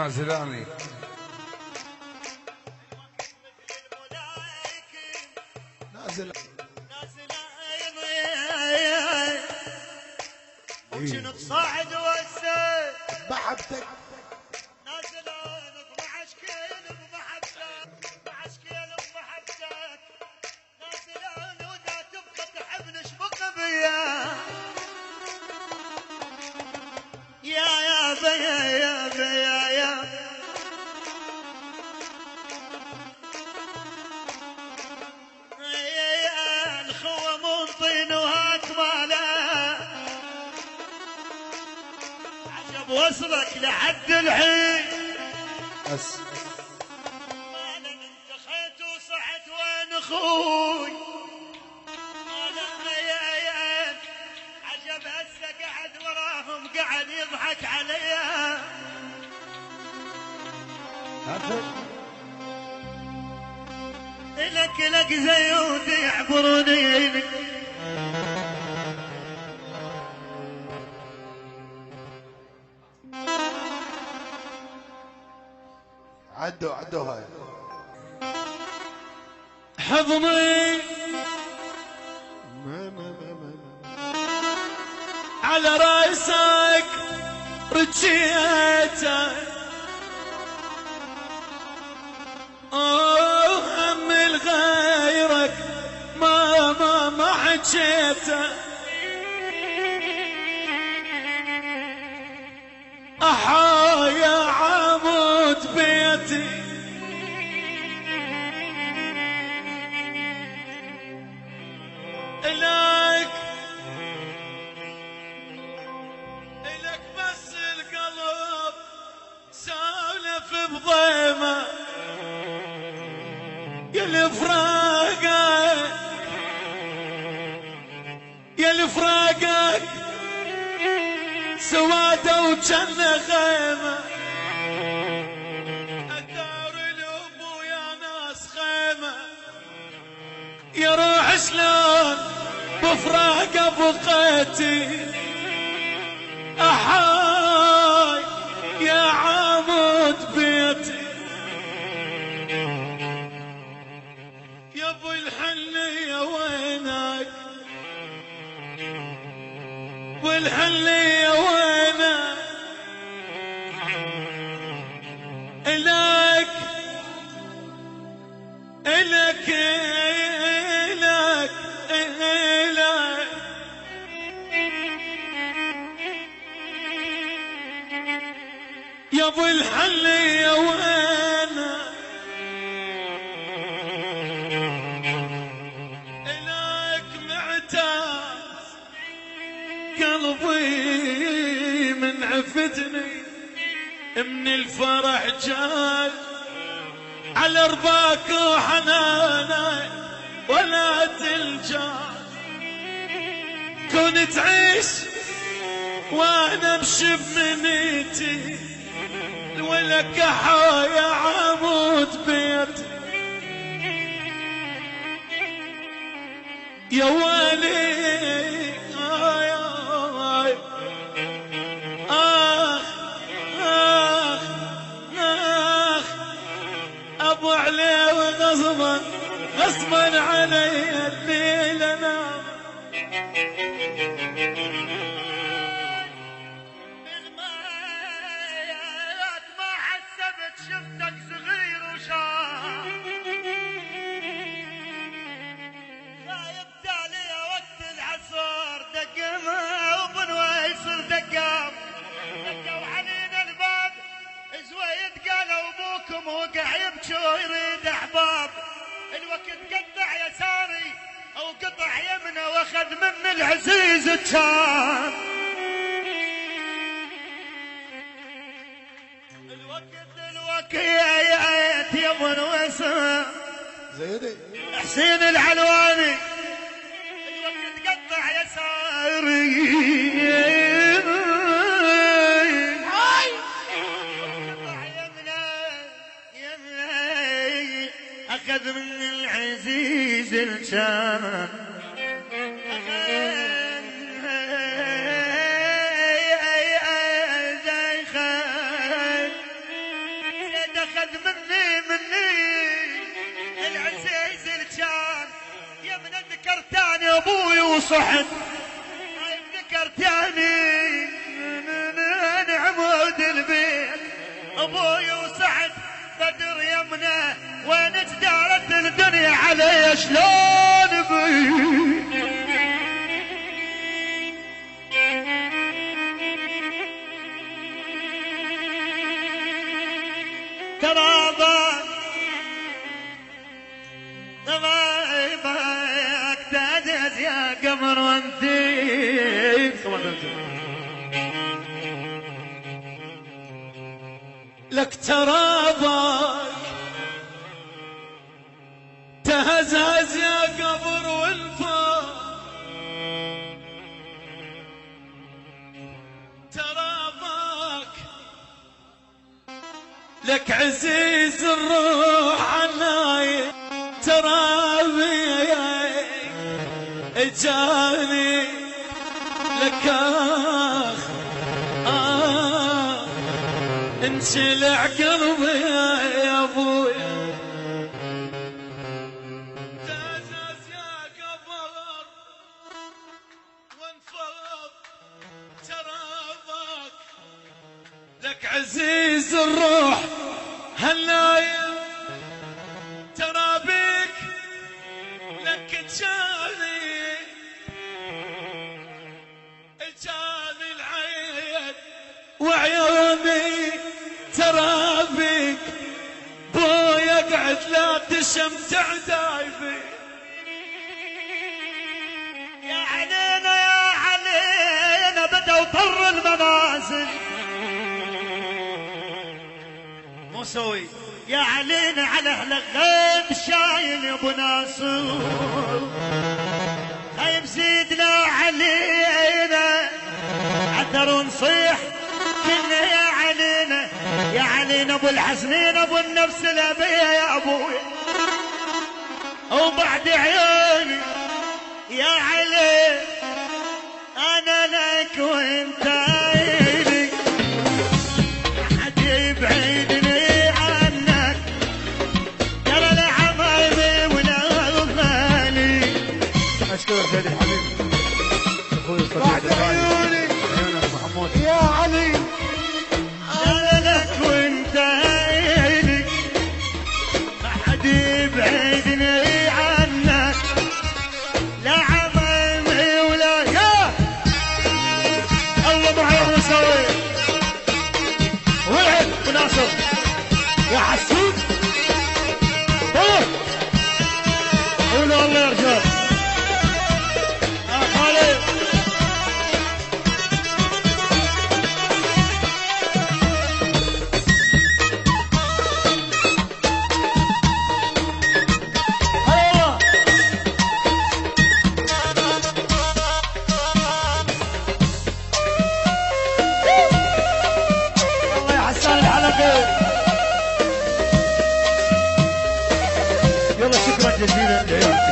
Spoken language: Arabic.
النازلاني. نازل وجنط صاعد وسه بحبتك نازلون بمعشكين بمحبتك بمعشكين بمحبتك نازلون واذا تبقى تحب نشبك بيا يا بيا يا بيا يا الخوة من طين وهات ماله عجب وصلك لحد الحين بس مالا انتخيت وصحت وين اخوي مالا يا عجب هسه قعد وراهم قعد يضحك عليا لك زيود يعبروني عدوا هاي حضني على راسك رجيته هم لغيرك ما حجيته يا عمود بيتي إلك بس القلب سالف بضيمة يا الفراقك سوادة وجنة خيمة الدار الأبو يا ناس خيمة يا روح شلون بفراقه بقيتي أحاي يا عمود بيتي يا ابو الحلية وينك والحلية وينك إلك يا ابو الحلية وينك إلك معتاز قلبي من عفتني من الفرح جاي على رباك وحنانك ولا تلجاي كون تعيش وانا امشي بمنيتي ولك يا عمود بيتي يا ويلي ابو علي غصبا علي الليل انام ما حسبت شفتك صغير وشاب خايب تالي وقت العصر دقمه وبنويصل دقام دقوا علينا الباب زويد قالوا ابوكم وقع يبكي ويريد احباب الوقت قطع يساري او قطع يمنه واخذ من العزيز كان الوقت يا ابو نويسه زيدي حسين العلواني الوقت قطع يساري أخذ من العزيز الشام صحن ذكرتني من عمود البيت ابوي وسعد بدر يمنه وين تدارت الدنيا علي شلون بي ترابك ضبايبك تهزز يا قمر وانتي لك ترابك تهزهز يا قبر والفار ترابك لك عزيز الروح عناي ترابي اجاني لك انشلع قلبي يا ابوي تهزز يا قبر وانفض ترابك لك عزيز الروح هالنايم ترابيك لك جاني العين وعيوني ترابيك بو يقعد لا تشمتع دايبي يا علينا يا علينا بدأوا طر المنازل مو سوي يا علينا على اهل الغيب شايل يا ابو ناصر خايب زيدنا علينا عذر ونصيح كنا يا علينا يا علينا ابو الحسنين ابو النفس الابيه يا ابوي وبعد عيوني يا علي انا لك وانت الي حد يبعدني عنك ترى العمامي ولا غالي اشكرك سيدي الحبيب اخوي الصديق عيوني عيونك محمود يا علي انا لك وانت الي ما حد يبعدني عنك لا عمامي ولا يا الله معي ابو سوي وعد وناصر يا حسود قولوا الله يا رجال يا خالد الله الله يا حسان الحلقه يلا شكرا جزيلا